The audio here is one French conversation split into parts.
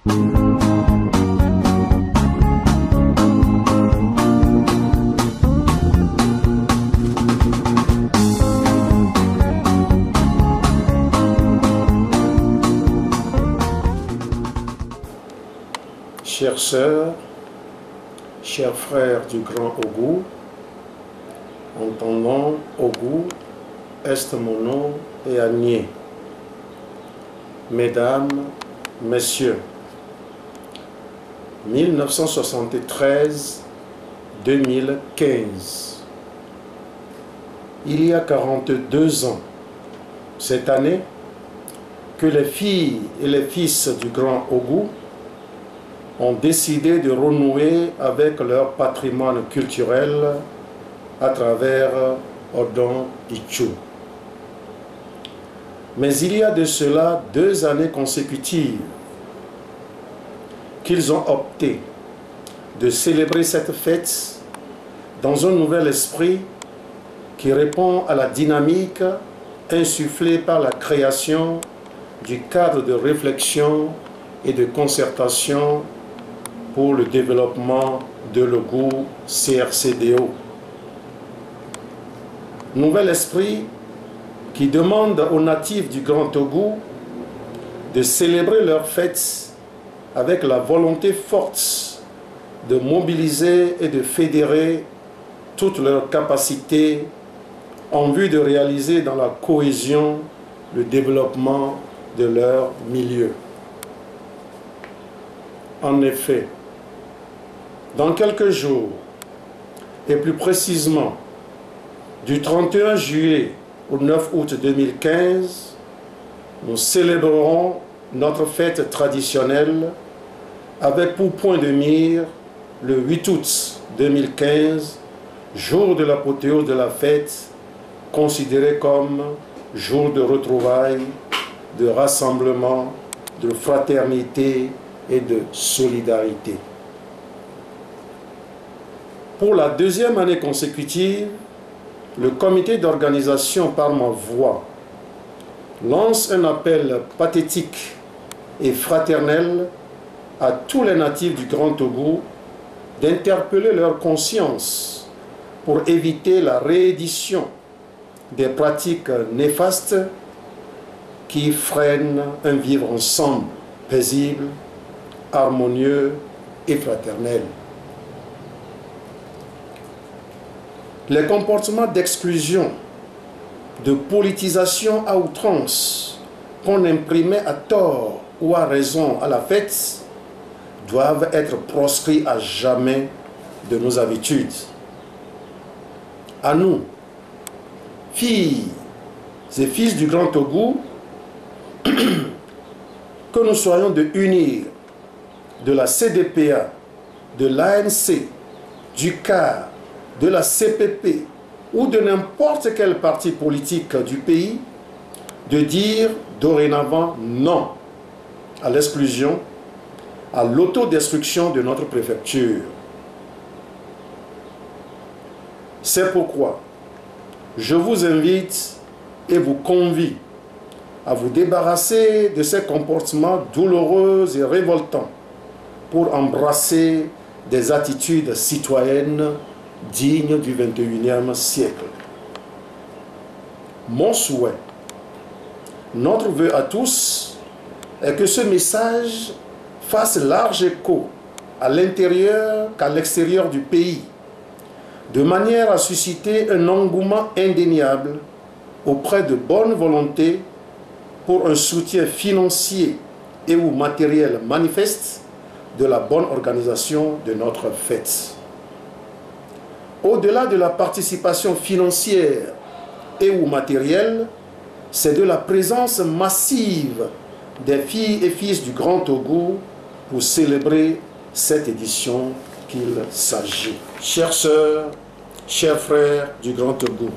Chères sœurs, chers frères du Grand Ogou, entendons Ogou, est mon nom et Agné. Mesdames, Messieurs, 1973-2015, il y a 42 ans, cette année, que les filles et les fils du Grand Ogou ont décidé de renouer avec leur patrimoine culturel à travers Odon Ichou. Mais il y a de cela 2 années consécutives qu'ils ont opté de célébrer cette fête dans un nouvel esprit qui répond à la dynamique insufflée par la création du cadre de réflexion et de concertation pour le développement de l'Ogou CRCDO. Nouvel esprit qui demande aux natifs du Grand Ogou de célébrer leur fête avec la volonté forte de mobiliser et de fédérer toutes leurs capacités en vue de réaliser dans la cohésion le développement de leur milieu. En effet, dans quelques jours, et plus précisément du 31 juillet au 9 août 2015, nous célébrerons notre fête traditionnelle avec pour point de mire le 8 août 2015, jour de l'apothéose de la fête, considéré comme jour de retrouvailles, de rassemblement, de fraternité et de solidarité. Pour la 2e année consécutive, le comité d'organisation par ma voix lance un appel pathétique et fraternel à tous les natifs du Grand Ogou d'interpeller leur conscience pour éviter la réédition des pratiques néfastes qui freinent un vivre ensemble paisible, harmonieux et fraternel. Les comportements d'exclusion, de politisation à outrance qu'on imprimait à tort ou à raison à la fête doivent être proscrits à jamais de nos habitudes. À nous, filles et fils du Grand Ogou, que nous soyons de UNIR, de la CDPA, de l'ANC, du CAR, de la CPP ou de n'importe quel parti politique du pays, de dire dorénavant non à l'exclusion, à l'autodestruction de notre préfecture. C'est pourquoi je vous invite et vous convie à vous débarrasser de ces comportements douloureux et révoltants pour embrasser des attitudes citoyennes dignes du XXIe siècle. Mon souhait, notre vœu à tous, est que ce message fasse large écho à l'intérieur qu'à l'extérieur du pays, de manière à susciter un engouement indéniable auprès de bonnes volontés pour un soutien financier et ou matériel manifeste de la bonne organisation de notre fête. Au-delà de la participation financière et ou matérielle, c'est de la présence massive des filles et fils du Grand Ogou pour célébrer cette édition qu'il s'agit. Chères sœurs, chers frères du Grand Ogou,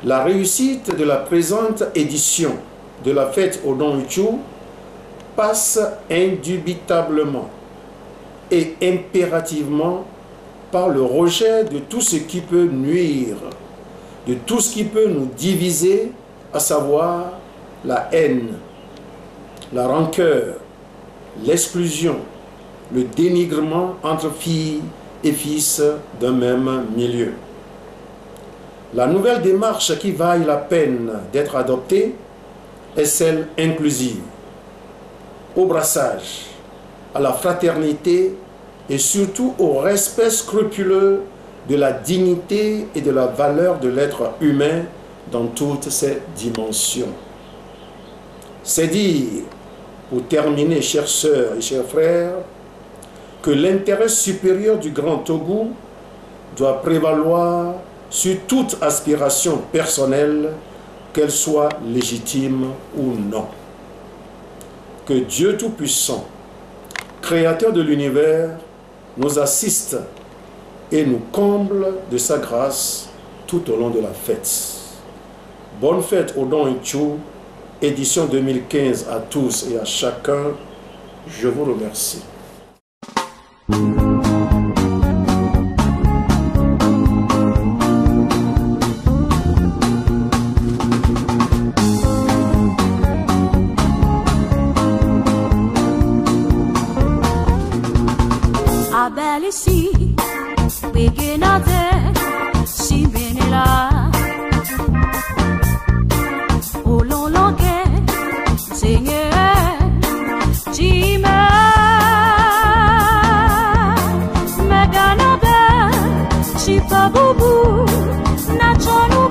la réussite de la présente édition de la fête Odon Ichou passe indubitablement et impérativement par le rejet de tout ce qui peut nuire, de tout ce qui peut nous diviser, à savoir la haine, la rancœur, l'exclusion, le dénigrement entre filles et fils d'un même milieu. La nouvelle démarche qui vaille la peine d'être adoptée est celle inclusive, au brassage, à la fraternité et surtout au respect scrupuleux de la dignité et de la valeur de l'être humain dans toutes ses dimensions. C'est dire, pour terminer, chères sœurs et chers frères, que l'intérêt supérieur du Grand Togo doit prévaloir sur toute aspiration personnelle, qu'elle soit légitime ou non. Que Dieu Tout-Puissant, Créateur de l'univers, nous assiste et nous comble de sa grâce tout au long de la fête. Bonne fête au Don Itchou, édition 2015 à tous et à chacun. Je vous remercie. Abelisi, Wiginade, Simenela, Ololonge, Seigneur, Jime, Meganabe, Chipabubu, Nachonu.